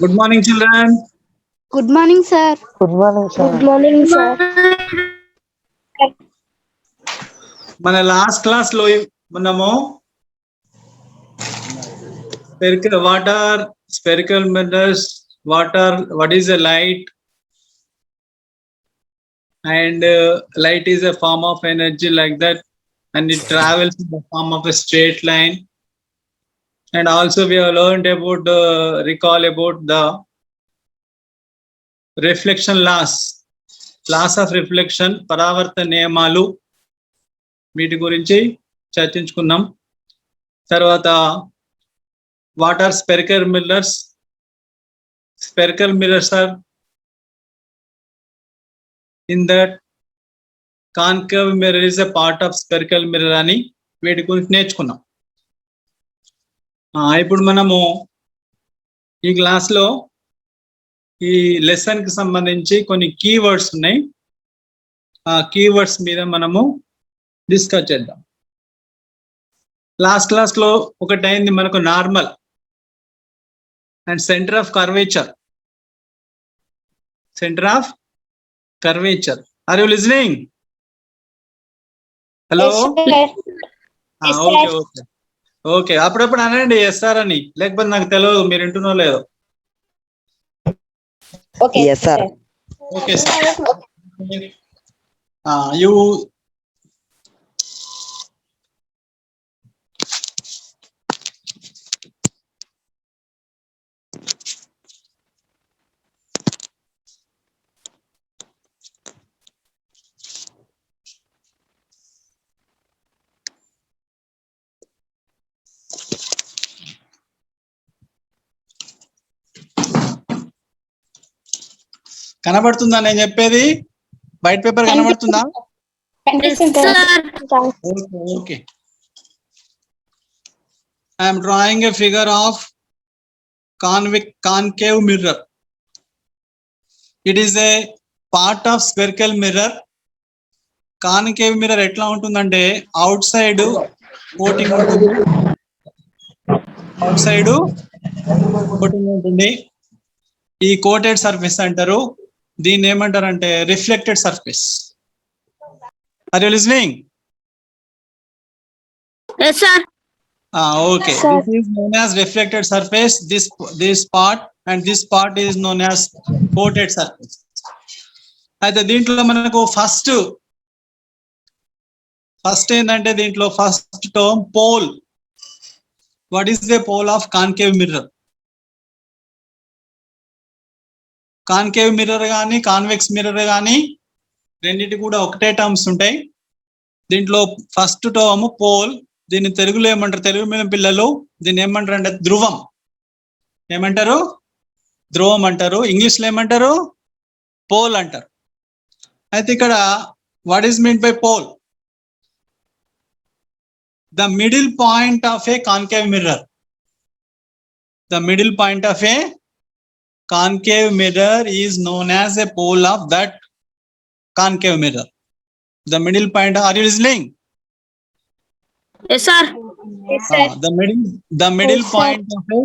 Good morning, children. Good morning, sir. Good morning, sir. Good morning, sir. మన last class లో మనము what are spherical mirrors, what is a light, and light is a form of energy like that, and it travels in the form of a straight line. And also we have learned about recall about the reflection laws of reflection, పరావర్త నియమాలు, వీటి గురించి చర్చించుకున్నాం. తర్వాత what are spherical mirrors? Spherical mirrors are in that concave mirror is a part of spherical mirror అని వీటి గురించి నేర్చుకున్నాం. ఇప్పుడు మనము ఈ క్లాస్లో ఈ లెసన్ కి సంబంధించి కొన్ని కీవర్డ్స్ ఉన్నాయి. ఆ కీవర్డ్స్ మీద మనము డిస్కస్ చేద్దాం. లాస్ట్ క్లాస్ లో ఒకటి అయింది మనకు normal and centre of curvature. Centre of curvature. Are you listening? Hello. Okay okay okay అప్పుడప్పుడు అనండి ఎస్ఆర్ అని, లేకపోతే నాకు తెలియదు మీరు వింటున్నో లేదో. Okay. Yes, sir. Okay sir. You కనబడుతుందా నేను చెప్పేది? వైట్ పేపర్ కనబడుతుందా? Okay. I'm drawing a figure of concave mirror. It is a part of spherical mirror. Concave mirror ఎట్లా ఉంటుందంటే అవుట్ సైడ్ కోటింగ్ ఉంటుంది, అవుట్ సైడ్ కోటింగ్ ఉంటుంది. ఈ coated surface అంటారు. దీన్ని ఏమంటారంటే reflected surface. Are you listening? Yes, sir. Okay. Sir. This is known as reflected surface. This part and this part is known as coated surface. అయితే దీంట్లో మనకు first ఏంటంటే దీంట్లో first term pole. What is the pole of concave mirror? Concave mirror కానీ convex mirror కానీ రెండింటి కూడా ఒకటే టర్మ్స్ ఉంటాయి. దీంట్లో ఫస్ట్ టర్మ్ పోల్. దీన్ని తెలుగులో ఏమంటారు? తెలుగు మీద పిల్లలు దీన్ని ఏమంటారు అంటే ధ్రువం. ఏమంటారు? ధ్రువం అంటారు. ఇంగ్లీష్లో ఏమంటారు? పోల్ అంటారు. అయితే ఇక్కడ what is mean by pole? The middle point of a concave mirror. The middle point of a concave mirror is known as a pole of that concave mirror. The middle point. Are you listening? Yes, sir. Yes, sir. The middle Yes, point of a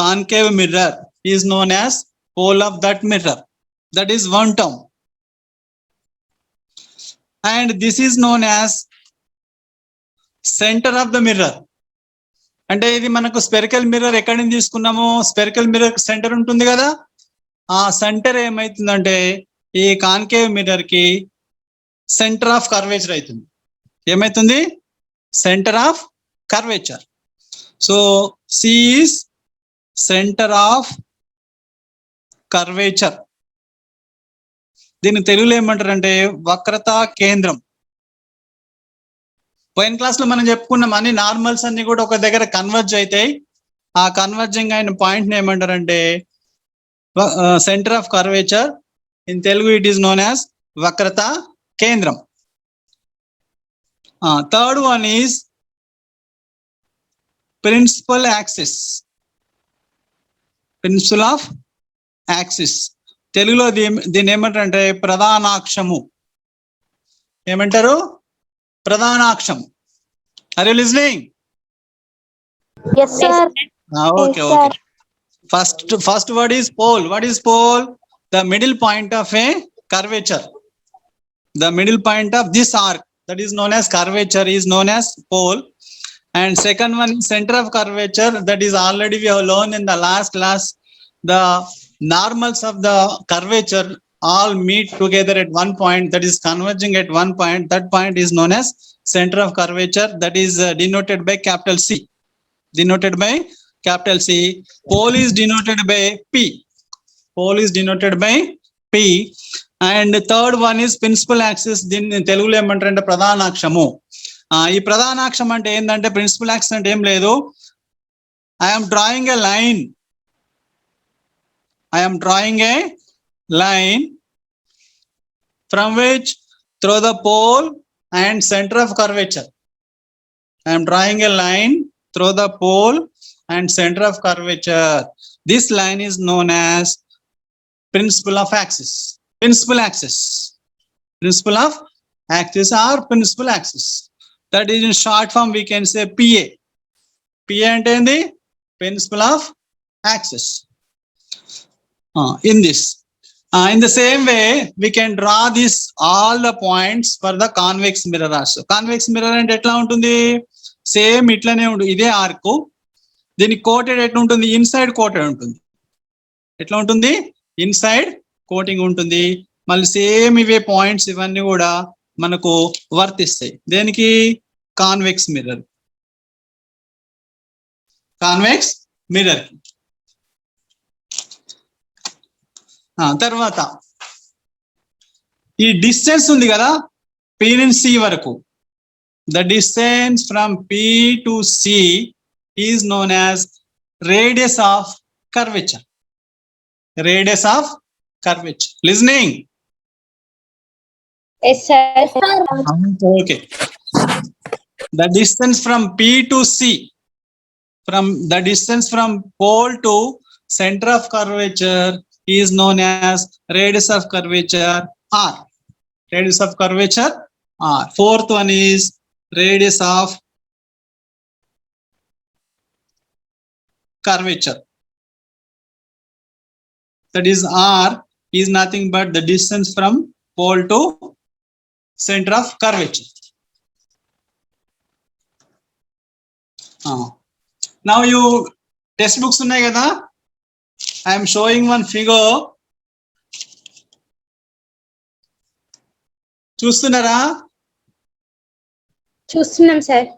concave mirror is known as pole of that mirror. That is one term. And this is known as center of the mirror. అంటే ఇది మనకు spherical mirror ఎక్కడి నుంచి తీసుకున్నాము? Spherical mirror centre ఉంటుంది కదా, ఆ centre ఏమైతుందంటే ఈ కాన్కేవ్ మిర్రర్ కి సెంటర్ ఆఫ్ కర్వేచర్ అవుతుంది. ఏమైతుంది? Centre of curvature. So C is centre of curvature. దీన్ని తెలుగులో ఏమంటారంటే వక్రత కేంద్రం. పోయిన క్లాస్ లో మనం చెప్పుకున్నాం అన్ని నార్మల్స్ అన్ని కూడా ఒక దగ్గర కన్వర్జ్ అవుతాయి. ఆ కన్వర్జింగ్ అయిన పాయింట్ ఏమంటారంటే centre of curvature. In Telugu it is known as వక్రత కేంద్రం. Third one is principal axis. Principal of axis. తెలుగులో దీన్ని ఏమంటారంటే ప్రధానాక్షము. ఏమంటారు? ప్రధానాక్షం. Are you listening? Yes, sir. Okay, Yes, sir. okay. First word is pole. What is pole? The middle point of a curvature. The middle point of this arc, that is known as curvature, is known as pole. And second one is center of curvature. That is already we have learned in the last class. The normals of the curvature all meet together at one point, that is converging at one point. That point is known as center of curvature. That is denoted by capital C. Denoted by capital C. Pole is denoted by P. Pole is denoted by P. And third one is principal axis. దీన్ని తెలుగులో ఏమంటారంటే ప్రధానాక్షము. ఈ ప్రధానాక్షం అంటే ఏంటంటే principal axis అంటే ఏం లేదు. I'm drawing a line. I'm drawing a line from which through the pole and centre of curvature. I'm drawing a line through the pole and centre of curvature. This line is known as principle of axis. Principal axis. Principle of axis or principal axis. That is in short form we can say PA. PA అంటే ఏంది? Principle of axis. In this. In the same way we can draw this all the points for the convex mirror also. Convex mirror అంటే ఎట్లా ఉంటుంది? Same ఇట్లానే ఉంటుంది. ఇదే arc. దీనికి coated ఎట్లా ఉంటుంది? ఇన్సైడ్ కోటెడ్ ఉంటుంది. ఎట్లా ఉంటుంది? ఇన్సైడ్ కోటింగ్ ఉంటుంది. మళ్ళీ సేమ్ ఇవే పాయింట్స్ ఇవన్నీ కూడా మనకు వర్తిస్తాయి. దేనికి? Convex mirror. Convex mirror. తర్వాత ఈ డిస్టెన్స్ ఉంది కదా, P నుంచి C వరకు. The distance from P to C is known as radius of curvature. Radius of curvature. Listening? Yes, sir. Okay. The distance from P to C, from the distance from pole to center of curvature is known as radius of curvature R. Radius of curvature R. Fourth one is radius of curvature. That is R is nothing but the distance from pole to center of curvature. Now you textbooks ఉన్నాయి కదా, I am showing one figure. చూస్తున్నారా? చూస్తున్నాం sir.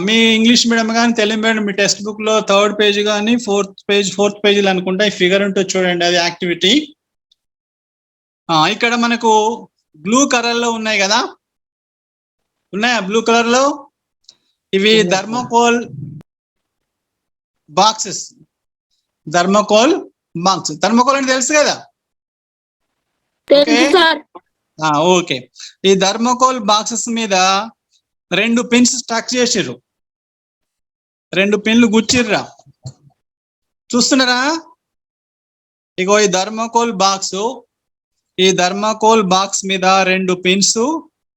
మీ English medium కానీ Telugu medium మీ text book లో third page కానీ fourth పేజీలు అనుకుంటా ఈ ఫిగర్ ఉంటుంది చూడండి, అది యాక్టివిటీ. ఇక్కడ మనకు బ్లూ కలర్ లో ఉన్నాయి కదా, ఉన్నాయా బ్లూ కలర్ లో? ఇవి thermocol boxes. Thermocol box. Thermocol అంటే తెలుసు కదా? ఓకే. ఈ థర్మోకోల్ బాక్సెస్ మీద 2 పిన్స్ స్టక్ చేసిర్రు. 2 పిన్లు గుచ్చిర్రా. చూస్తున్నారా? ఇగో ఈ థర్మోకోల్ బాక్స్, ఈ థర్మోకోల్ బాక్స్ మీద 2 పిన్స్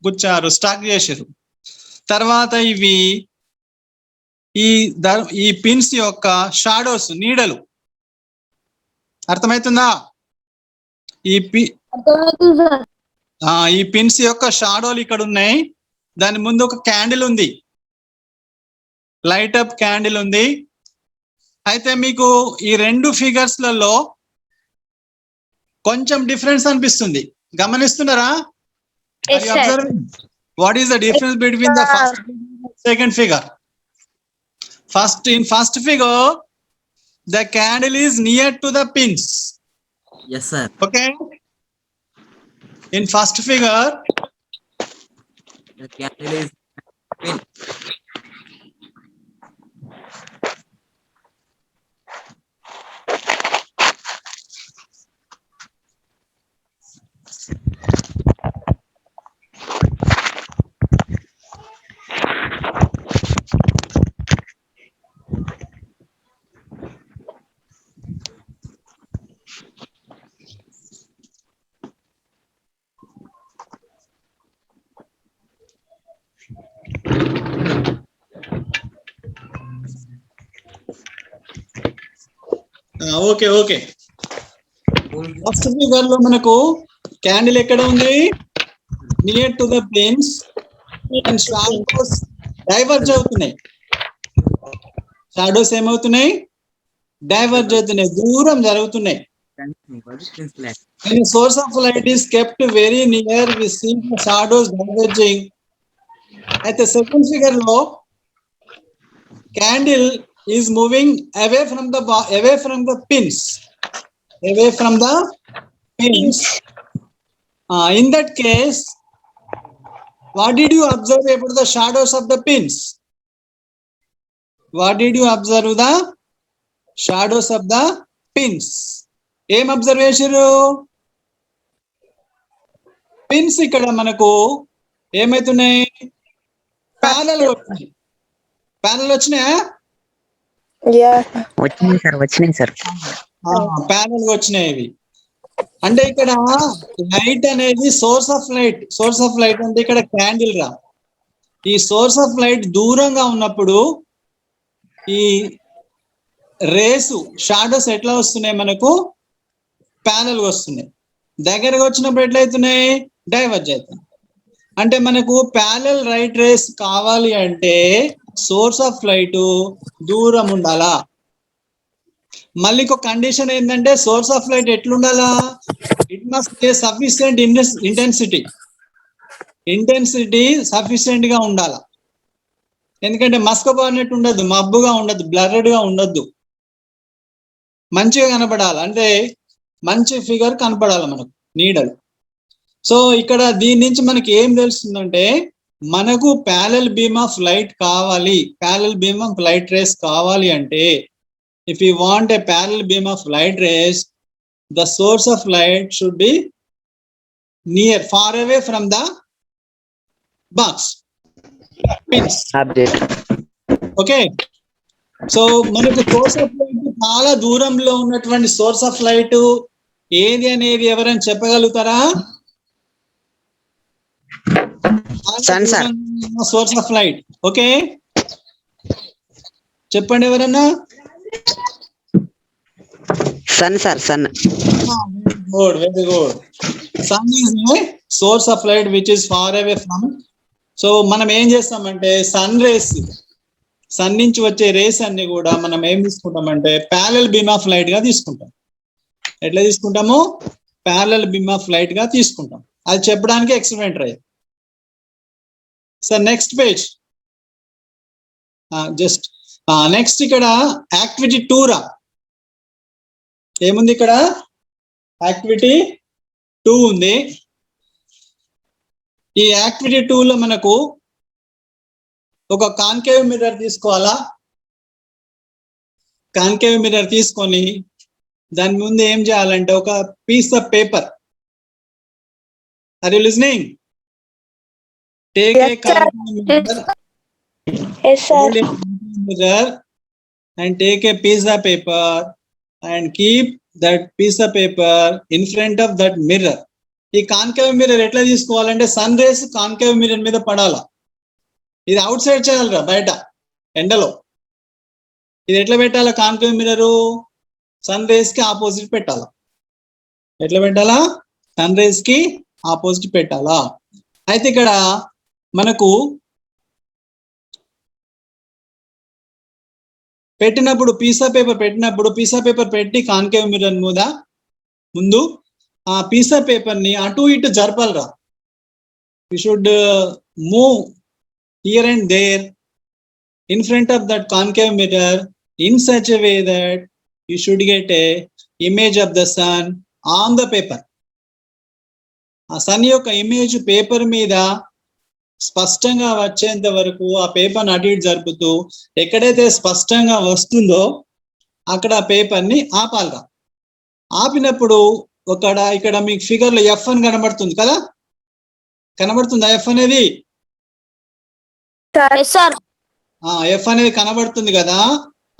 గుచ్చారు, స్టక్ చేసిర్రు. తర్వాత ఇవి ఈ పిన్స్ యొక్క షాడోస్, నీడలు. అర్థమవుతుందా? ఈ పిన్స్ యొక్క షాడోలు ఇక్కడ ఉన్నాయి. దాని ముందు ఒక క్యాండిల్ ఉంది, లైట్ అప్ క్యాండిల్ ఉంది. అయితే మీకు ఈ 2 ఫిగర్స్లలో కొంచెం డిఫరెన్స్ అనిపిస్తుంది. గమనిస్తున్నారా? What is the difference between the first second figure? First figure the candle is near to the pins. Yes, sir. Okay. In first figure, The candle is pin. Okay okay. First figure లో మనకు candle ఎక్కడ ఉంది? Near to the pins and shadows diverge అవుతున్నాయి. Shadows ఏమవుతున్నాయి? Diverge అవుతున్నాయి, దూరం జరుగుతున్నాయి. When a source of light is kept very near, we see the shadows diverging. At the second figure లో candle is moving away from the pins. Away from the pins. In that case, what did you observe about the shadows of the pins? What did you observe the shadows of the pins? ఏం observe చేశారు? Pins ఇక్కడ మనకు ఏమైతున్నాయి? Panel వచ్చినాయి. Panel వచ్చినాయా? వచ్చినాయి sir. Panel వచ్చినాయి ఇవి. అంటే ఇక్కడ లైట్ అనేది సోర్స్ ఆఫ్ లైట్ అంటే ఇక్కడ క్యాండిల్ రా. ఈ సోర్స్ ఆఫ్ లైట్ దూరంగా ఉన్నప్పుడు ఈ రేసు షాడోస్ ఎట్లా వస్తున్నాయి? మనకు ప్యానల్ వస్తున్నాయి. దగ్గరకు వచ్చినప్పుడు ఎట్లయితున్నాయి? డైవర్జ్ అవుతున్నాయి. అంటే మనకు ప్యానల్ రైట్ రేస్ కావాలి అంటే సోర్స్ ఆఫ్ లైట్ దూరం ఉండాలా. మళ్ళీ ఇంకో కండిషన్ ఏంటంటే సోర్స్ ఆఫ్ లైట్ ఎట్లుండాలా? It must be sufficient intensity sufficient గా ఉండాలా. ఎందుకంటే మస్కబారినట్టు ఉండద్దు, మబ్బుగా ఉండద్దు, బ్లర్డ్ గా ఉండద్దు, మంచిగా కనపడాలి. అంటే మంచి ఫిగర్ కనపడాలి మనకు, నీడలు. సో ఇక్కడ దీని నుంచి మనకి ఏం తెలుస్తుందంటే మనకు ప్యారలల్ బీమ్ ఆఫ్ లైట్ కావాలి, parallel beam of light race కావాలి అంటే if you want a parallel beam of light rays, the source of light should be near, far away from the box pins. Okay, so మనకు source of light చాలా దూరంలో ఉన్నటువంటి source of light ఏది అనేది ఎవరైనా చెప్పగలుగుతారా? Source of light. ఓకే, చెప్పండి ఎవరన్నా. Sun sir, sun. Good, very good. Sun is a source of light which is far away from. So మనం ఏం చేస్తామంటే సన్ నుంచి వచ్చే రేస్ అన్ని కూడా మనం ఏం తీసుకుంటామంటే ప్యారలల్ బీమ్ ఆఫ్ లైట్ గా తీసుకుంటాం. ఎట్లా తీసుకుంటాము? ప్యారలల్ బీమ్ ఆఫ్ లైట్ గా తీసుకుంటాం. అది చెప్పడానికి ఎక్స్పెరిమెంట్ రే. Sir next page, just next ఇక్కడ యాక్టివిటీ 2 రా. ఏముంది ఇక్కడ? యాక్టివిటీ 2 ఉంది. ఈ యాక్టివిటీ 2 లో మనకు ఒక కాన్కేవ్ మిర్రర్ తీసుకోవాలా. కాన్కేవ్ మిర్రర్ తీసుకొని దాని ముందు ఏం చేయాలంటే ఒక piece of paper. Are you listening? Take a concave mirror and take a piece of paper and keep that piece of paper in front of that mirror. ఈ concave mirror ఎట్లా తీసుకోవాలంటే sun rays concave mirror మీద పడాలా. ఇది out side చేయాలరా, బయట ఎండలో. ఇది ఎట్లా పెట్టాలా? కాన్కేవ్ మిర్రర్ సన్ రేస్ కి ఆపోజిట్ పెట్టాలా. ఎట్లా పెట్టాలా? సన్ రేస్ కి ఆపోజిట్ పెట్టాలా. అయితే ఇక్కడ మనకు పెట్టినప్పుడు పీస్ ఆఫ్ పేపర్ పెట్టి కాన్కేవ్ మిర్రర్ ముందు ఆ పీస్ ఆఫ్ పేపర్ ని అటు ఇటు జరపాలరా. You should move here and there in front of that concave mirror in such a way that you should get a image of the sun on the paper. ఆ sun యొక్క image paper మీద స్పష్టంగా వచ్చేంత వరకు ఆ paper అటు ఇటు జరుపుతూ ఎక్కడైతే స్పష్టంగా వస్తుందో అక్కడ ఆ పేపర్ ని ఆపాలరా. ఆపినప్పుడు ఇక్కడ మీకు ఫిగర్ లో ఎఫ్ అని కనబడుతుంది కదా, కనబడుతుందా ఎఫ్ అనేది? ఎఫ్ అనేది కనబడుతుంది కదా.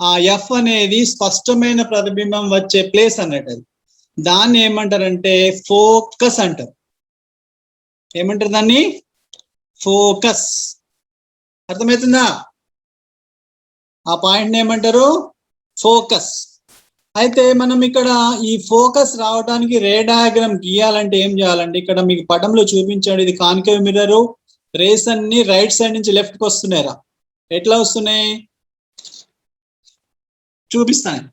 ఆ ఎఫ్ అనేది స్పష్టమైన ప్రతిబింబం వచ్చే ప్లేస్ అన్నట్టు. అది దాన్ని ఏమంటారంటే ఫోకస్ అంటారు. ఏమంటారు దాన్ని? ఫోకస్. అర్థమవుతుందా? ఆ పాయింట్ ఏమంటారు? ఫోకస్. అయితే మనం ఇక్కడ ఈ ఫోకస్ రావడానికి రే డయాగ్రామ్ గీయాలంటే ఏం చేయాలంటే ఇక్కడ మీకు పటంలో చూపించాడు, ఇది కాన్కేవ్ మిర్రర్, రేస్ అన్ని రైట్ సైడ్ నుంచి లెఫ్ట్ కి వస్తున్నాయిరా. ఎట్లా వస్తున్నాయి చూపిస్తాను.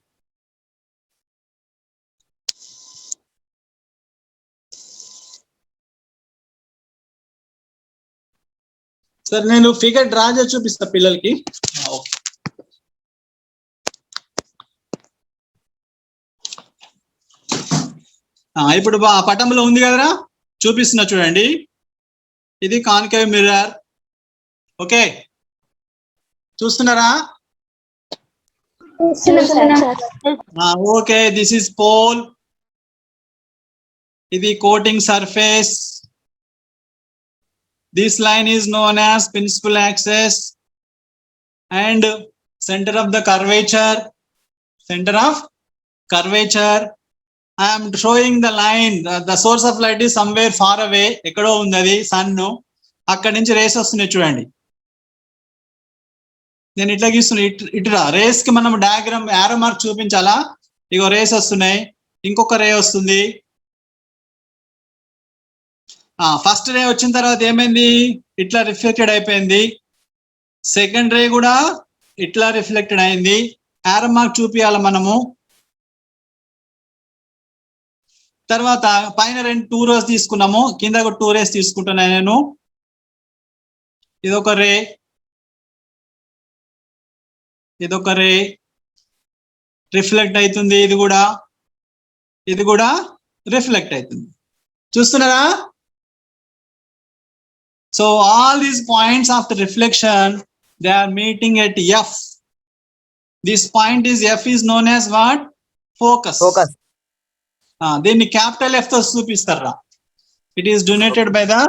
సార్ నేను ఫిగర్ డ్రా చేసి చూపిస్తా పిల్లలకి. ఓకే. ఇప్పుడు ఆ పటంలో ఉంది కదరా, చూపిస్తున్నా చూడండి. ఇది కాన్కేవ్ మిర్రర్. ఓకే, చూస్తున్నారా? Okay, this is pole. ఇది coating surface. This line is known as principal axis and center of the curvature. Center of curvature. I am showing the line. The source of light is somewhere far away. ఎక్కడో ఉంది అది sun. అక్కడి నుంచి race వస్తున్నాయి చూడండి. నేను ఇట్లా గీస్తున్నా, ఇట్లా రేస్ కి మనం డయాగ్రామ్ యారో మార్క్ చూపించాలా? ఇగో రేస్ వస్తున్నాయి, ఇంకొక రే వస్తుంది. ఫస్ట్ రే వచ్చిన తర్వాత ఏమైంది, ఇట్లా రిఫ్లెక్టెడ్ అయిపోయింది. సెకండ్ రే కూడా ఇట్లా రిఫ్లెక్టెడ్ అయింది. యారో మార్క్ చూపియాలి మనము. తర్వాత పైన 2 రోస్ తీసుకున్నాము, కింద ఒక 2 రేస్ తీసుకుంటున్నా నేను. ఇదొక రే, ఇదొక రే రిఫ్లెక్ట్ అవుతుంది. ఇది కూడా రిఫ్లెక్ట్ అవుతుంది. చూస్తున్నారా? So all these points of the reflection, they are meeting at F. This point is F is known as what? Focus. Then capital F to చూపిస్తారా. It is denoted by the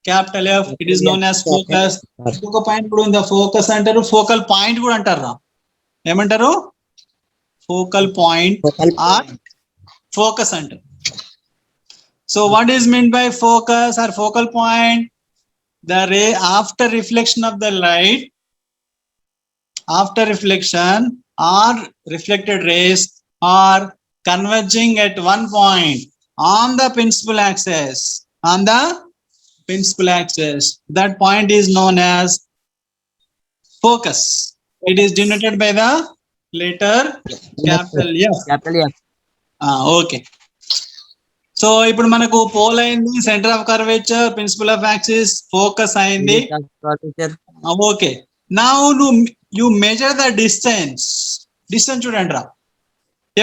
capital F. It is known as focus. ఇంకొక point కూడా ఉంది, focus అంటారు, focal point కూడా అంటారా. ఏమంటారు? Focal point are focus అంటారు. So what is meant by focus or focal point? The ray after reflection of the light, after reflection or reflected rays are converging at one point on the principal axis. On the principal axis, that point is known as focus. It is denoted by the letter capital F. Okay. So ఇప్పుడు మనకు pole అయింది, centre of curvature, principal of axis, focus అయింది. Okay, now you measure the distance. Distance చూడండి రా.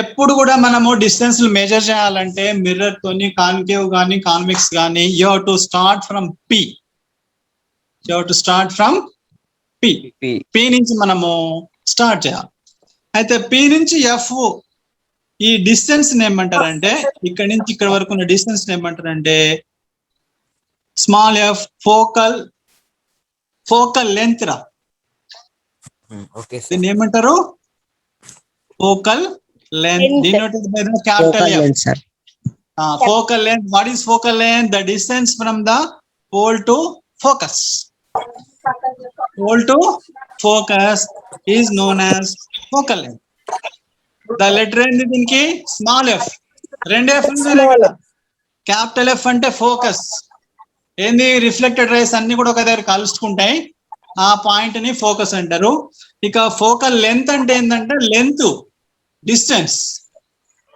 ఎప్పుడు కూడా మనము distance measure చేయాలంటే మిర్రర్ తోని, కాన్కేవ్ గానీ కాన్వెక్స్ గానీ, you have to start from P. You have to start from P. P నుంచి మనము స్టార్ట్ చేయాలి. అయితే పి నుంచి ఎఫ్, ఈ డిస్టెన్స్ ఏమంటారంటే ఇక్కడ నుంచి ఇక్కడ వరకు ఉన్న డిస్టెన్స్ ఏమంటారంటే స్మాల్ ఎఫ్, ఫోకల్ లెంత్ రా. దీన్ని ఏమంటారు? Focal length, denoted by the capital F. Focal length. What is focal length? The distance from the pole to focus. Pole to focus is known as focal length. The letter ఏంది దీనికి? Small F. 2 F capital F అంటే focus. ఏంది? Reflected race అన్ని కూడా ఒక దగ్గర కలుసుకుంటాయి, ఆ point ని ఫోకస్ అంటారు. ఇక ఫోకల్ లెంత్ అంటే ఏంటంటే length, distance,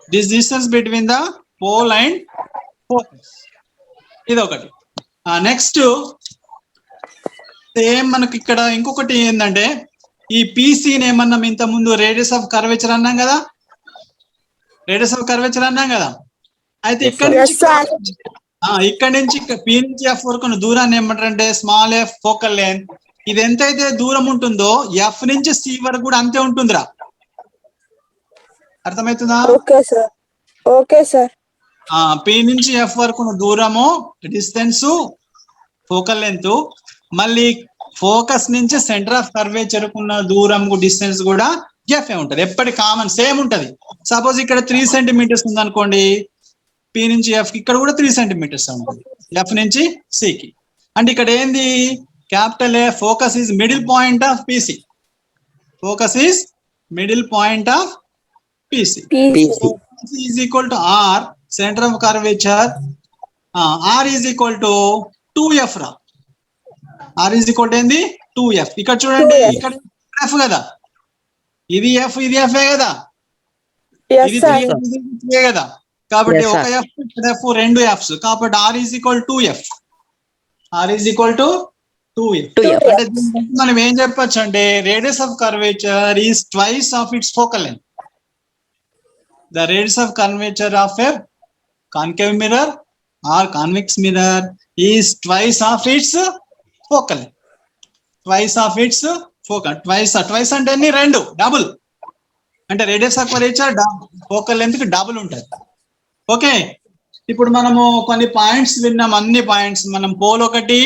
this distance between the pole and focus. ఇది ఒకటి. నెక్స్ట్ సేమ్ మనకి ఇక్కడ ఇంకొకటి ఏంటంటే ఈ పీసీని ఏమన్నాం ఇంత ముందు? రేడియస్ ఆఫ్ కర్వేచర్ అన్నాం కదా, రేడియస్ ఆఫ్ కర్వేచర్ అన్నాం కదా. అయితే ఇక్కడ నుంచి పి నుంచి ఎఫ్ వరకు దూరాన్ని ఏమంటారంటే స్మాల్ ఎఫ్, ఫోకల్ లెంత్. ఇది ఎంతైతే దూరం ఉంటుందో ఎఫ్ నుంచి సి వరకు కూడా అంతే ఉంటుందిరా. అర్థమవుతుందా? Okay sir. పి నుంచి ఎఫ్ వరకు దూరము డిస్టెన్స్, ఫోకల్ లెంత్. మళ్ళీ ఫోకస్ నుంచి సెంటర్ ఆఫ్ కర్వేచర్ కున్న దూరం డిస్టెన్స్ కూడా ఎఫ్ ఉంటది, ఎప్పటి కామన్ సేమ్ ఉంటది. సపోజ్ ఇక్కడ 3 సెంటీమీటర్స్ ఉంది అనుకోండి, పి నుంచి ఎఫ్ ఇక్కడ కూడా 3 సెంటీమీటర్స్ ఉంటుంది, ఎఫ్ నుంచి సికి. అంటే ఇక్కడ ఏంది? Capital A, focus is middle point of PC. Focus is middle point of PC. PC. So PC is equal to R, center of curvature. R is equal to 2F రా. R is equal to ఏంది 2F. ఇక్కడ చూడండి 2F. ఇక్కడ F కదా, ఇది F ఇది F కదా, Yes, ఇది sir. 3F ఇది 3 కదా, కాబట్టి Yes, ఒక sir. F ఇక్కడ F రెండు Fs, కాబట్టి R is equal to 2F. R is equal to 2F. 2F. అంటే దీన్ని బట్టి మనం ఏం చెప్పొచ్చు అంటే radius of curvature is twice of it's focal length. The radius of curvature of a concave mirror or convex mirror is twice of its focal length. Twice of its focal. Twice అంటే ఎన్ని? రెండు, double. అంటే radius of curvature focal length కి double ఉంటుంది. Okay, ఇప్పుడు మనము కొన్ని points విన్నాం, అన్ని పాయింట్స్ మనం పోల్ ఒకటి,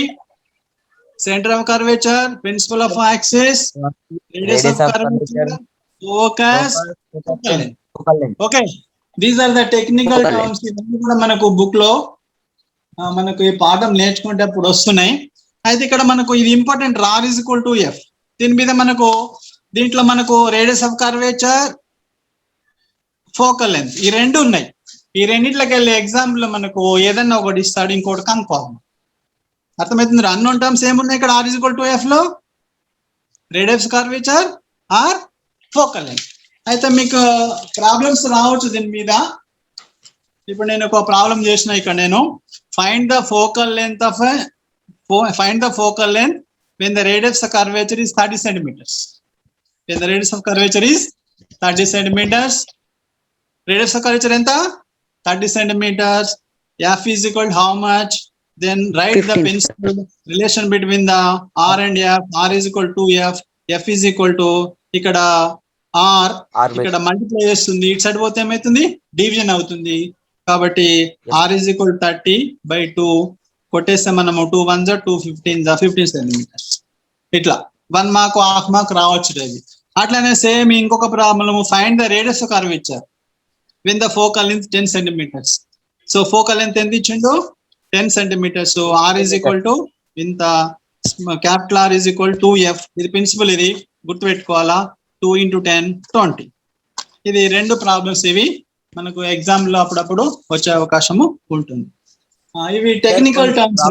centre of curvature, principal of axis, radius of curvature, focus, focal length. Okay, these are the technical terms. ఇవన్నీ కూడా మనకు బుక్ లో మనకు ఈ పాఠం నేర్చుకునేటప్పుడు వస్తున్నాయి. అయితే ఇక్కడ మనకు ఇది important, R is equal to F. దీని మీద మనకు దీంట్లో మనకు radius of curvature, focal length ఈ రెండు ఉన్నాయి. ఈ రెండిట్లోకి వెళ్ళి ఎగ్జామ్ లో మనకు ఏదన్నా ఒకటి ఇస్తాడు, ఇంకోటి కన్ఫర్మ్. అర్థమవుతుంది? అన్నోన్ టర్మ్స్ ఏమున్నాయి ఇక్కడ? R is equal to F లో radius curvature are focal length. అయితే మీకు ప్రాబ్లమ్స్ రావచ్చు దీని మీద. ఇప్పుడు నేను ఒక ప్రాబ్లం చేసిన, ఇక్కడ నేను find the focal length of when the radius of curvature is 30 centimeters. When the radius of curvature is 30 centimeters, radius of curvature ఎంత? 30 centimeters. F is equal to how much? Then write 15. the principal relation between the R and F. R is equal to F. F is equal to ఇక్కడ R ఇక్కడ multiply చేస్తుంది, ఇటు side పోతే ఏమవుతుంది? Division అవుతుంది. కాబట్టి R is equal to 30/2 కొట్టేస్తే మనము 2 1s 2 15s 15 సెంటీమీటర్స్. ఇట్లా 1 మార్క్, హాఫ్ మార్క్ రావచ్చు ఇది. అట్లానే సేమ్ ఇంకొక problem, find the radius of curvature when the focal length 10 centimeters. So focal length ఎంత ఇచ్చిండు? 10 centimeters. So R is equal to ఇంత, capital R is equal to 2F. ఇది principal, ఇది గుర్తుపెట్టుకోవాలా. 2 × 10 20. ఇది రెండు ప్రాబ్లమ్స్, ఇవి మనకు ఎగ్జామ్ లో అప్పుడప్పుడు వచ్చే అవకాశము ఉంటుంది. ఇవి టెక్నికల్ టర్మ్స్.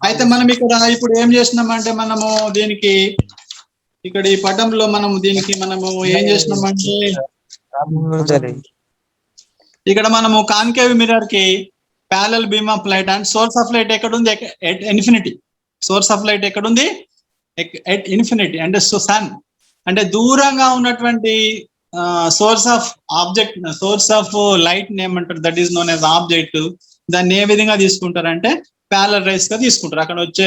అయితే మనం ఇక్కడ ఇప్పుడు ఏం చేస్తున్నామంటే మనము దీనికి ఇక్కడ ఈ పటంలో మనము దీనికి మనము ఏం చేస్తున్నామంటే ఇక్కడ మనము కాన్కేవ్ మిర్రర్ కి parallel beam of light and source of light ఎక్కడ ఉంది? At infinity. Source of light ఎక్కడ ఉంది? At infinity. అంటే సన్ అంటే దూరంగా ఉన్నటువంటి source of object, source of light ఏమంటారు? That is known as object. దాన్ని ఏ విధంగా తీసుకుంటారంటే ప్యారలల్ రేస్ గా తీసుకుంటారు. అక్కడ వచ్చే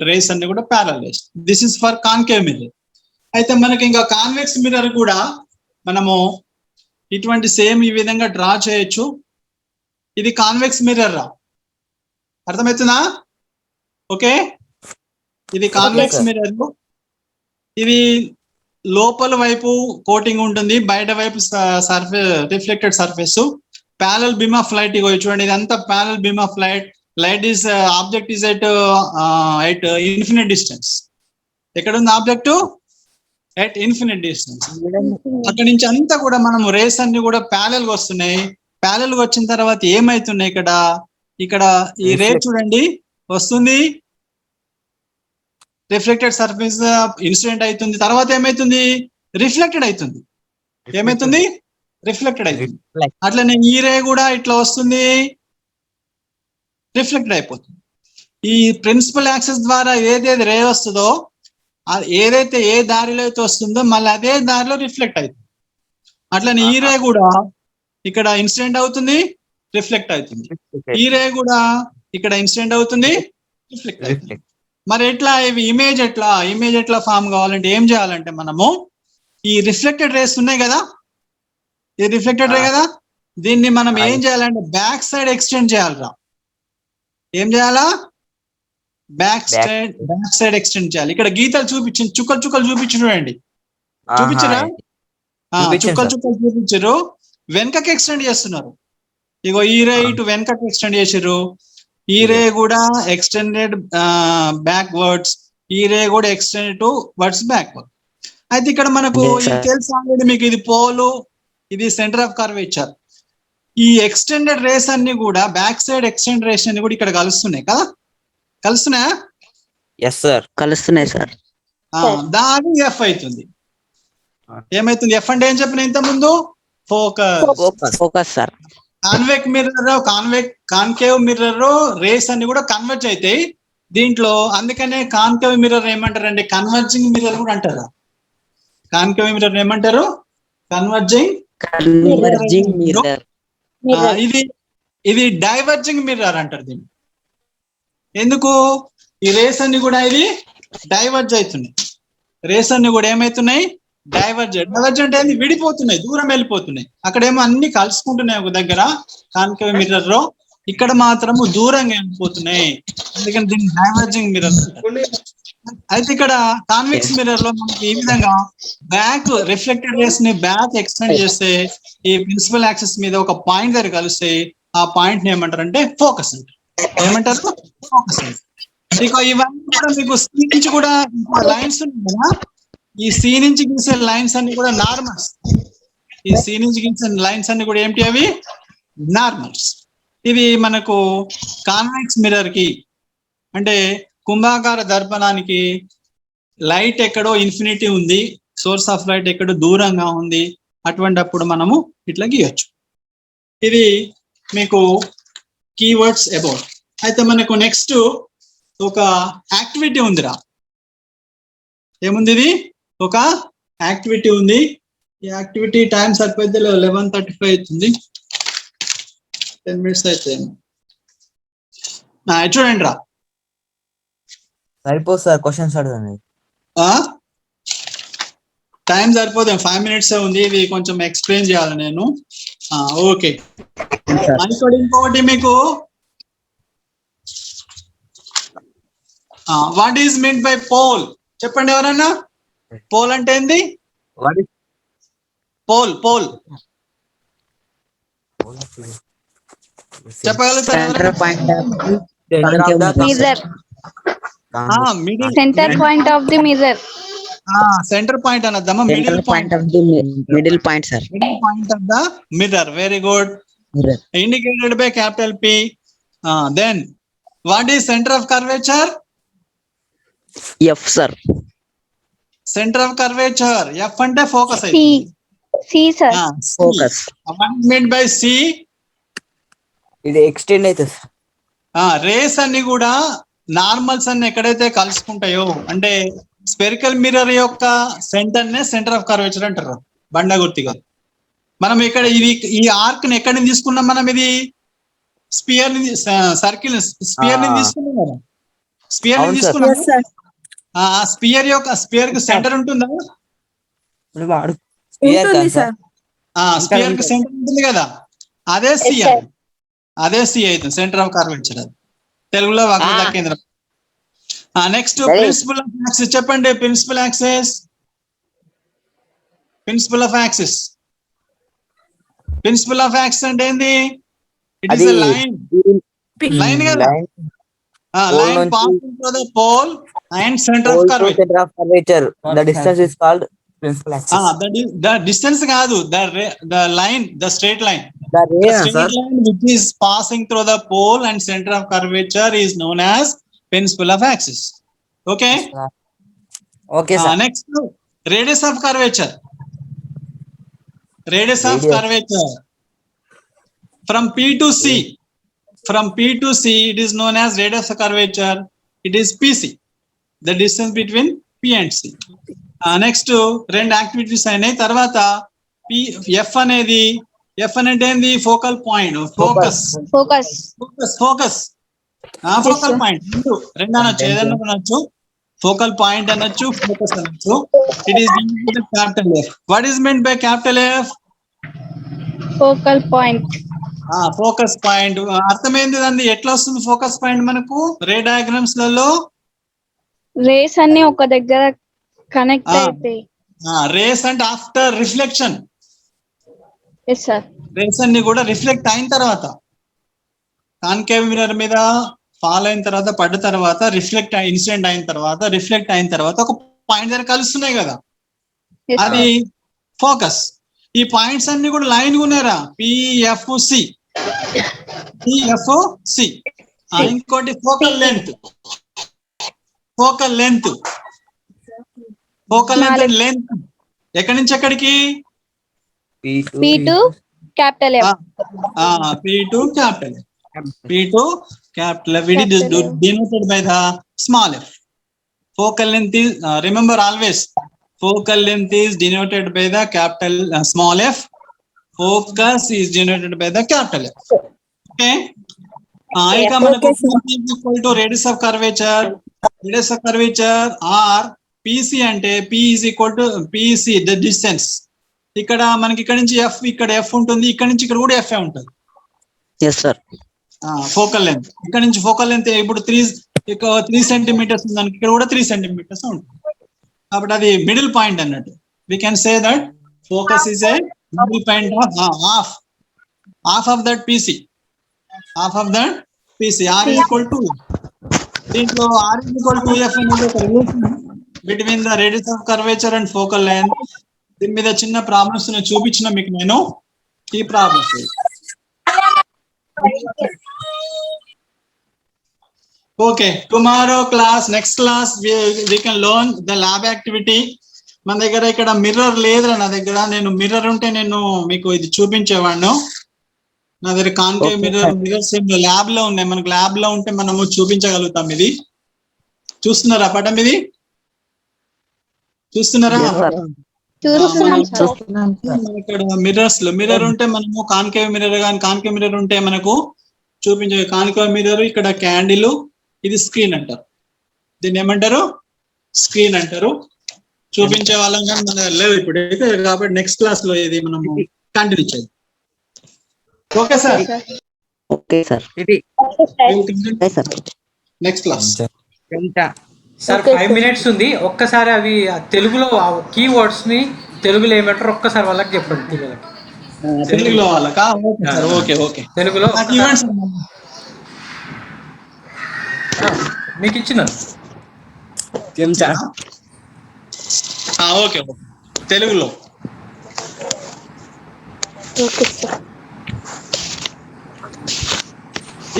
రేస్ అన్ని కూడా parallel rays. This is for concave mirror. అయితే మనకి ఇంకా కాన్వెక్స్ మిర్రర్ కూడా మనము ఇటువంటి సేమ్ ఈ విధంగా డ్రా చేయొచ్చు. ఇది కాన్వెక్స్ మిర్రర్ రా, అర్థమవుతుందా? ఓకే, ఇది కాన్వెక్స్ మిర్రర్. ఇది లోపల వైపు కోటింగ్ ఉంటుంది, బయట వైపు surface reflected surface. Parallel beam of light ఇగో చూడండి, ఇదంతా parallel beam of light. Light is object is at infinite distance. ఎక్కడ ఉంది ఆబ్జెక్ట్? At infinite distance. అక్కడి నుంచి అంతా కూడా మనము రేస్ అన్ని కూడా ప్యారలల్ గా వస్తున్నాయి. ప్యారలల్ గా వచ్చిన తర్వాత ఏమైతున్నాయి ఇక్కడ ఈ రే చూడండి వస్తుంది, రిఫ్లెక్టెడ్ సర్ఫేస్ ఇన్సిడెంట్ అవుతుంది, తర్వాత ఏమైతుంది? రిఫ్లెక్టెడ్ అవుతుంది. ఏమైతుంది? రిఫ్లెక్టెడ్ అవుతుంది. అట్లనే ఈ రే కూడా ఇట్లా వస్తుంది, రిఫ్లెక్టెడ్ అయిపోతుంది. ఈ ప్రిన్సిపల్ యాక్సెస్ ద్వారా ఏదైతే రే వస్తుందో, ఏదైతే ఏ దారిలో అయితే వస్తుందో మళ్ళీ అదే దారిలో రిఫ్లెక్ట్ అవుతుంది. అట్లనే ఈ రే కూడా ఇక్కడ ఇన్సిడెంట్ అవుతుంది, రిఫ్లెక్ట్ అవుతుంది. ఈ రే కూడా ఇక్కడ ఇన్సిడెంట్ అవుతుంది, రిఫ్లెక్ట్ అవుతుంది. మరి ఎట్లా ఇవి ఇమేజ్ ఎట్లా ఫామ్ కావాలంటే ఏం చేయాలంటే మనము ఈ రిఫ్లెక్టెడ్ రేస్ ఉన్నాయి కదా, ఇది రిఫ్లెక్టెడ్ రే కదా, దీన్ని మనం ఏం చేయాలంటే బ్యాక్ సైడ్ ఎక్స్టెండ్ చేయాలరా. ఏం చేయాలా? బ్యాక్ సైడ్ ఎక్స్టెండ్ చేయాలి. ఇక్కడ గీతలు చూపించింది, చుక్కలు చూపించి చూడండి, చూపించరా? చుక్కలు చూపించారు, వెనకకి ఎక్స్టెండ్ చేస్తున్నారు. ఇగో ఈ రే ఇటు వెనకకి ఎక్స్టెండ్ చేసారు, ఈ రే కూడా ఎక్స్టెండెడ్ బ్యాక్వర్డ్స్, ఈ రే కూడా ఎక్స్టెండెడ్ టు వర్డ్స్ బ్యాక్వర్డ్. అయితే ఇక్కడ మనకు తెలుసు ఆల్రెడీ మీకు, ఇది పోలు, ఇది సెంటర్ ఆఫ్ కర్వేచర్. ఈ ఎక్స్టెండెడ్ రేస్ అన్ని కూడా బ్యాక్ సైడ్ ఎక్స్టెండెడ్ రేస్ అన్ని కూడా ఇక్కడ కలుస్తున్నాయి కదా, కలుస్తున్నాయా? Yes sir. కలుస్తున్నాయి సార్. దాని ఎఫ్ అవుతుంది. ఏమైతుంది ఎఫ్ అంటే ఏం చెప్పిన ఇంత ముందు? Focus. Focus sir. Convex mirror concave mirror rays అన్ని కూడా కన్వర్జ్ అవుతాయి దీంట్లో. అందుకనే కాన్కేవ్ మిర్రర్ ఏమంటారండి? కన్వర్జింగ్ మిర్రర్ కూడా అంటారు. కాన్కేవ్ మిర్రర్ ఏమంటారు? Converging mirror. ఇది డైవర్జింగ్ మిర్రర్ అంటారు దీన్ని. ఎందుకు? ఈ రేస్ అన్ని కూడా ఇది డైవర్జ్ అవుతున్నాయి. రేస్ అన్ని కూడా ఏమైతున్నాయి? డైవర్జ్ అంటే విడిపోతున్నాయి, దూరం వెళ్ళిపోతున్నాయి. అక్కడేమో అన్ని కలుసుకుంటున్నాయి ఒక దగ్గర కాన్కేవ్ మిర్రర్ లో, ఇక్కడ మాత్రము దూరంగా వెళ్ళిపోతున్నాయి. అందుకని దీన్ని డైవర్జింగ్ మిర్రర్. అయితే ఇక్కడ కాన్వెక్స్ మిర్రర్ లో మనకి ఈ విధంగా బ్యాక్ రిఫ్లెక్టెడ్ రేస్ ని బ్యాక్ ఎక్స్టెండ్ చేస్తే ఈ ప్రిన్సిపల్ యాక్సిస్ మీద ఒక పాయింట్ దగ్గర కలిస్తే ఆ పాయింట్ ని ఏమంటారు అంటే ఫోకస్ అంటారు. ఏమంటారు? ఫోకస్ అంటారు. ఇక ఇవన్నీ కూడా మీకు సి నుంచి కూడా లైన్స్ ఉన్నాయి కదా, ఈ సి నుంచి గీసే లైన్స్ అన్ని కూడా నార్మల్స్. ఈ సి నుంచి గీసే లైన్స్ అన్ని కూడా ఏమిటి? అవి నార్మల్స్. ఇవి మనకు కాన్వెక్స్ మిర్రర్ కి అంటే కుంభాకార దర్పణానికి లైట్ ఎక్కడో ఇన్ఫినిటీ ఉంది, సోర్స్ ఆఫ్ లైట్ ఎక్కడో దూరంగా ఉంది, అటువంటిప్పుడు మనము ఇట్లా గీయొచ్చు. ఇది మీకు కీవర్డ్స్ అబౌట్. అయితే మనకు నెక్స్ట్ ఒక యాక్టివిటీ ఉందిరా. ఏముంది? ఇది ఒక యాక్టివిటీ ఉంది. ఈ యాక్టివిటీ టైం సరిపోతే 11:35 అవుతుంది, 10 minutes అయితే. చూడండి రా, సరిపోదు సార్, క్వశ్చన్స్ అడగండి. టైం సరిపోదు, 5 minutes ఉంది. ఇది కొంచెం ఎక్స్ప్లెయిన్ చేయాలి నేను. ఓకే. ఇంకొకటి మీకు what is mean by pole? చెప్పండి ఎవరన్నా. పోల్ అంటే ఏంది? పోల్ చెప్పగలుగుతారు? Mirror. Centre point of the mirror. Centre point అనద్దమ్మా, middle point. Middle point sir. Middle point of the mirror. Very good. Indicated by capital P. Then what is centre of curvature? F sir. Centre of curvature F అంటే focus C. అయితే C sir. Focus. Mean by C. ఇది extend అవుతుంది sir. Rays అన్ని కూడా normals అన్ని ఎక్కడైతే కలుసుకుంటాయో అంటే spherical mirror యొక్క సెంటర్ నే సెంటర్ ఆఫ్ కర్వేచర్ అంటారు బండగుర్తిగా. మనం ఇక్కడ ఇది ఈ ఆర్క్ ని ఎక్కడి నుంచి తీసుకున్నాం మనం? ఇది స్పియర్ ని, సర్కిల్ స్పియర్ ని తీసుకున్నాం కదా. స్పియర్ ని తీసుకున్నాం. స్పియర్ కి సెంటర్ ఉంటుందా? స్పియర్ కి సెంటర్ ఉంటుంది కదా, అదే సి. అదే సి అవుతుంది సెంటర్ ఆఫ్ కర్వేచర్. అది తెలుగులో వక్రత కేంద్రం. నెక్స్ట్ ప్రిన్సిపల్ ఆఫ్ యాక్సిస్ చెప్పండి. Principal axis. Principal of axis. Principal of axis అంటే ఏంది? It is a line. Line కదా. Line passing through the pole and center of curvature. The distance is called principal axis. The distance కాదు, the line, the straight line. The straight line which is passing through the pole and center of curvature is known as principal of axis. Okay. Okay sir. Next, radius of curvature. Radius of curvature from P to C. From P to C, it is known as radius of curvature. It is PC, the distance between P and C. Next, రెండు activities అయినాయి. తర్వాత F అనేది, F అనేది ఏంది? Focal point. Focus focal point. రెండు అనొచ్చు, ఏదన్నా అనొచ్చు. ఫోకల్ పాయింట్ అనొచ్చు, ఫోకస్ అనొచ్చు. It is capital F. What is mean by capital F? Focal point. Focus point అర్థమైంది. దాన్ని ఎట్లా వస్తుంది ఫోకస్ పాయింట్ మనకు? రే డయాగ్రామ్స్ లలో రేస్ అన్ని ఒక దగ్గర కనెక్ట్ అవుతాయి. రేస్ అంటే after reflection. Yes sir. Rays అన్ని కూడా రిఫ్లెక్ట్ అయిన తర్వాత, కాన్కేవ్ మిర్రర్ మీద ఫాల్ అయిన తర్వాత, పడ్డ తర్వాత, ఇన్సిడెంట్ అయిన తర్వాత, రిఫ్లెక్ట్ అయిన తర్వాత ఒక పాయింట్ దగ్గర కలుస్తున్నాయి కదా, అది ఫోకస్. ఈ పాయింట్స్ అన్ని కూడా లైన్ ఉన్నారా, పిఎఫ్సి. ఇంకోటి ఫోకల్ లెంత్. లెంత్ ఎక్కడి నుంచి ఎక్కడికి? P2 capital F. P2 capital F. It is denoted by the small f. Focal length is remember always, focal length is denoted by the capital small f. Focus is denoted by the capital F. Okay. ఇక మనకు equal to radius of curvature. R PC అంటే P is equal to PC, the distance. ఇక్కడ మనకి ఇక్కడ నుంచి F, ఇక్కడ F ఉంటుంది, ఇక్కడ నుంచి ఇక్కడ కూడా ఎఫ్ ఉంటుంది. Yes sir. ఫోకల్ లెంత్ ఇక్కడ నుంచి ఫోకల్ లెంత్ ఇప్పుడు 3 సెంటీమీటర్స్ ఉందానికి ఇక్కడ కూడా 3 సెంటీమీటర్స్ ఉంటుంది. కాబట్టి అది మిడిల్ పాయింట్ అన్నట్టు. We can say that focus is a middle point of half of that PC. R is equal to దీంట్లో R is equal to F అనేది ఒక relation between the radius of curvature and focal length. దీని మీద చిన్న problems చూపించిన మీకు నేను ఈ problems. Okay, tomorrow class, next class we can learn the lab activity. మన దగ్గర ఇక్కడ మిర్రర్ లేదురా, నా దగ్గర. నేను మిర్రర్ ఉంటే నేను మీకు ఇది చూపించేవాడిను. నా దగ్గర కాన్కేవ్ మిర్రర్స్ ల్యాబ్ లో ఉన్నాయి. మనకు ల్యాబ్ లో ఉంటే మనము చూపించగలుగుతాం. ఇది చూస్తున్నారా పటం? ఇది చూస్తున్నారా? ఇక్కడ మిర్రర్ ఉంటే మనము కాన్కేవ్ మిర్రర్ ఉంటే మనకు చూపించే. కాన్కేవ్ మిర్రర్ ఇక్కడ క్యాండిల్, ఇది స్క్రీన్ అంటారు. దీన్ని ఏమంటారు? స్క్రీన్ అంటారు. చూపించే వాళ్ళం కానీ మన లేవు ఇప్పుడు. కాబట్టి నెక్స్ట్ క్లాస్ లో ఇది మనము కంటిన్యూ చేద్దాం. Okay sir. Okay sir. Next class sir 5 minutes ఉంది. ఒక్కసారి అవి తెలుగులో కీవర్డ్స్ ని తెలుగులో ఏమంటారు ఒక్కసారి వాళ్ళకి చెప్పండి. తెలుగులో వాళ్ళకా? ఓకే. తెలుగులో మీకు ఇచ్చిన ఓకే తెలుగులో.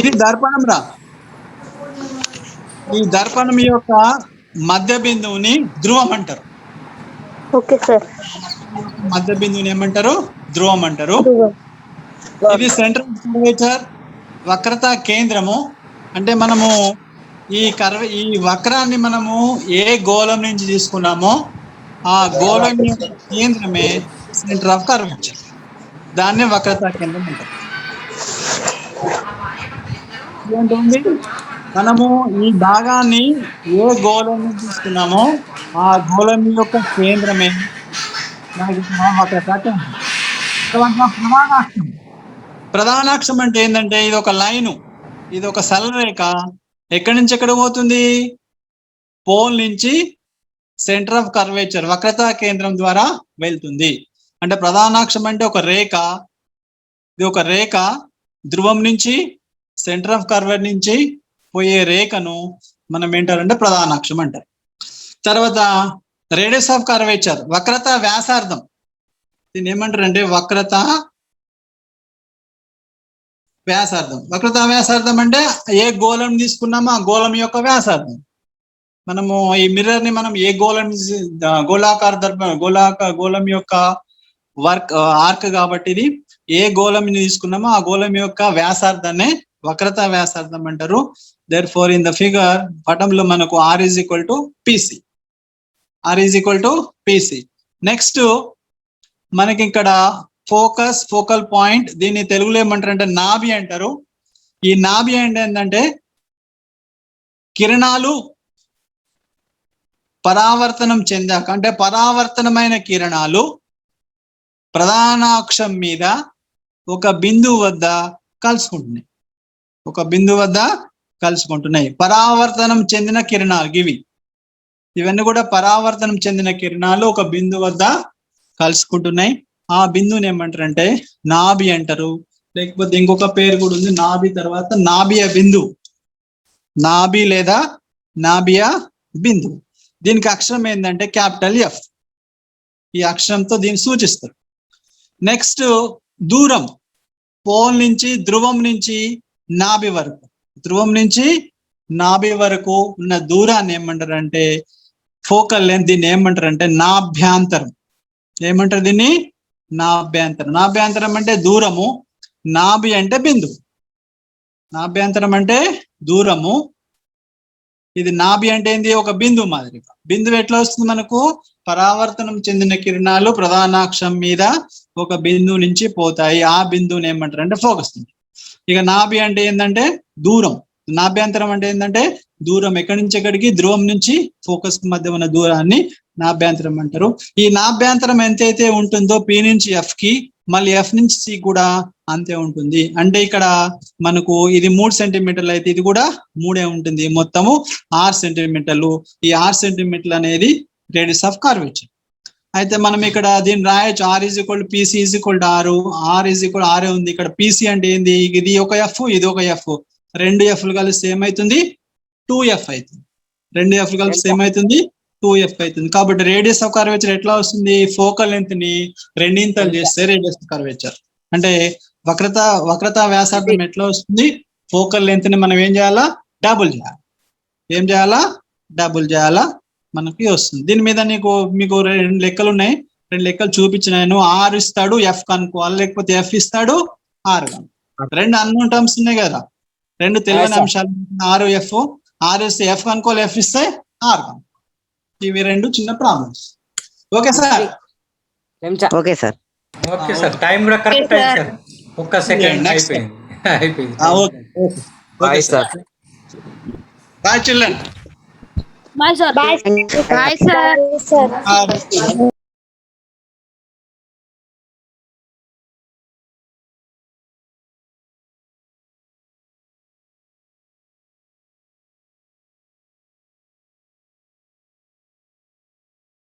ఇది దర్పణం రా. ఈ దర్పణం యొక్క మధ్య బిందువుని ధ్రువం అంటారు. Okay sir. మధ్య బిందువుని ఏమంటారు? ధ్రువం అంటారు. ఇది సెంట్రల్ కర్వేచర్, వక్రతా కేంద్రము. అంటే మనము ఈ వక్రాన్ని మనము ఏ గోళం నుంచి తీసుకున్నామో ఆ గోళం యొక్క కేంద్రమే సెంటర్ ఆఫ్ కర్వేచర్. దాన్నే వక్రతా కేంద్రం అంటారు. ఏంటండి, మనము ఈ భాగాన్ని ఏ గోళం నుంచి తీసుకున్నామో ఆ గోళం యొక్క కేంద్రమే వక్రతా కేంద్రం. ప్రధానాక్షం అంటే ఏంటంటే ఇది ఒక లైను, ఇది ఒక సరళరేఖ. ఎక్కడి నుంచి ఎక్కడ పోతుంది? పోల్ నుంచి సెంటర్ ఆఫ్ కర్వేచర్, వక్రతా కేంద్రం ద్వారా వెళ్తుంది. అంటే ప్రధానాక్షం అంటే ఒక రేఖ. ఇది ఒక రేఖ ధ్రువం నుంచి సెంటర్ ఆఫ్ కర్వేచర్ నుంచి పోయే రేఖను మనం ఏంటారంటే ప్రధానాక్షం అంటారు. తర్వాత రేడియస్ ఆఫ్ కర్వేచర్, వక్రతా వ్యాసార్థం. దీన్ని ఏమంటారంటే వక్రతా వ్యాసార్థం. వక్రతా వ్యాసార్థం అంటే ఏ గోళం తీసుకున్నామో ఆ గోళం యొక్క వ్యాసార్థం. మనము ఈ మిర్రర్ ని మనం ఏ గోళం, గోళాకార గోళం యొక్క ఆర్క్ కాబట్టి ఇది ఏ గోళం తీసుకున్నామో ఆ గోళం యొక్క వ్యాసార్థాన్ని వక్రతా వ్యాసార్థం అంటారు. Therefore in the figure పటంలో మనకు R is equal to PC. Next మనకి ఇక్కడ ఫోకస్, ఫోకల్ పాయింట్. దీన్ని తెలుగులో ఏమంటారు అంటే నాభి అంటారు. ఈ నాభి అంటే ఏంటంటే కిరణాలు పరావర్తనం చెందాక, అంటే పరావర్తనమైన కిరణాలు ప్రధానాక్షం మీద ఒక బిందువు వద్ద కలుసుకుంటున్నాయి. పరావర్తనం చెందిన కిరణాలు ఇవన్నీ కూడా పరావర్తనం చెందిన కిరణాలు ఒక బిందువు వద్ద కలుసుకుంటున్నాయి. ఆ బిందువుని ఏమంటారంటే నాభి అంటారు. లేకపోతే ఇంకొక పేరు కూడా ఉంది నాభి తర్వాత నాభియ బిందువు. నాభి లేదా నాభియ బిందువు. దీనికి అక్షరం ఏంటంటే క్యాపిటల్ F. ఈ అక్షరంతో దీన్ని సూచిస్తారు. నెక్స్ట్ దూరం, పోల్ నుంచి ధ్రువం నుంచి నాభి వరకు, ధ్రువం నుంచి నాభి వరకు ఉన్న దూరాన్ని ఏమంటారంటే ఫోకల్ లెంత్. దీన్ని ఏమంటారంటే నాభ్యాంతరం. ఏమంటారు దీన్ని? నాభ్యాంతరం. నాభ్యాంతరం అంటే దూరము, నాభి అంటే బిందువు. నాభ్యాంతరం అంటే దూరము, ఇది నాభి అంటే ఏంది? ఒక బిందువు మాదిరిగా. బిందువు ఎట్లా వస్తుంది మనకు? పరావర్తనం చెందిన కిరణాలు ప్రధానాక్షం మీద ఒక బిందువు నుంచి పోతాయి, ఆ బిందువుని ఏమంటారు అంటే ఫోకస్. ఇక నాభి అంటే ఏంటంటే దూరం, నాభ్యాంతరం అంటే ఏంటంటే దూరం, ఎక్కడి నుంచి ఎక్కడికి? ధ్రువం నుంచి ఫోకస్ కి మధ్య ఉన్న దూరాన్ని నాభ్యాంతరం అంటారు. ఈ నాభ్యాంతరం ఎంతైతే ఉంటుందో P నుంచి F కి, మళ్ళీ F నుంచి C కూడా అంతే ఉంటుంది. అంటే ఇక్కడ మనకు ఇది 3 సెంటీమీటర్లు అయితే ఇది కూడా 3 ఉంటుంది. మొత్తము 6 సెంటీమీటర్లు. ఈ 6 సెంటీమీటర్లు అనేది రేడియస్ ఆఫ్ కర్వేచర్. అయితే మనం ఇక్కడ దీన్ని రాయొచ్చు. R = PC = R. R = R ఉంది. ఇక్కడ PC అంటే ఏంది? ఇది ఒక F, ఇది ఒక F. 2 F'లు కలిసి ఏమవుతుంది? 2F అవుతుంది. 2 F'లు కలిసి ఏమవుతుంది? 2F అవుతుంది. కాబట్టి రేడియస్ ఆఫ్ కర్వేచర్ ఎట్లా వస్తుంది? ఫోకల్ లెంత్ ని రెండింతలు చేస్తే రేడియస్ ఆఫ్ కర్వేచర్ అంటే వక్రత వ్యాసార్థం ఎట్లా వస్తుంది? ఫోకల్ లెంత్ ని మనం ఏం చేయాలా? డబుల్ చేయాలి. ఏం చేయాలా? డబుల్ చేయాలా, మనకి వస్తుంది. దీని మీద మీకు 2 లెక్కలు ఉన్నాయి. 2 లెక్కలు చూపించినాను. R ఇస్తాడు, F కనుక్కోవాలి, లేకపోతే F ఇస్తాడు, R కనుక్కోవాలి. 2 అన్నోన్ టర్మ్స్ ఉన్నాయి కదా, 2 తెలియని అంశాలు. R F, R ఇస్తే F కనుక్కోవాలి, F ఇస్తే R కనుక్కోవాలి. ఇవి 2 చిన్న problems. Okay sir? Okay sir. Okay sir, time కూడా కరెక్ట్ అయింది సార్. ఒక్క సెకండ్ అయిపోయింది. Okay bye sir. Bye children. Bye, sir. Bye, sir. Bye, sir.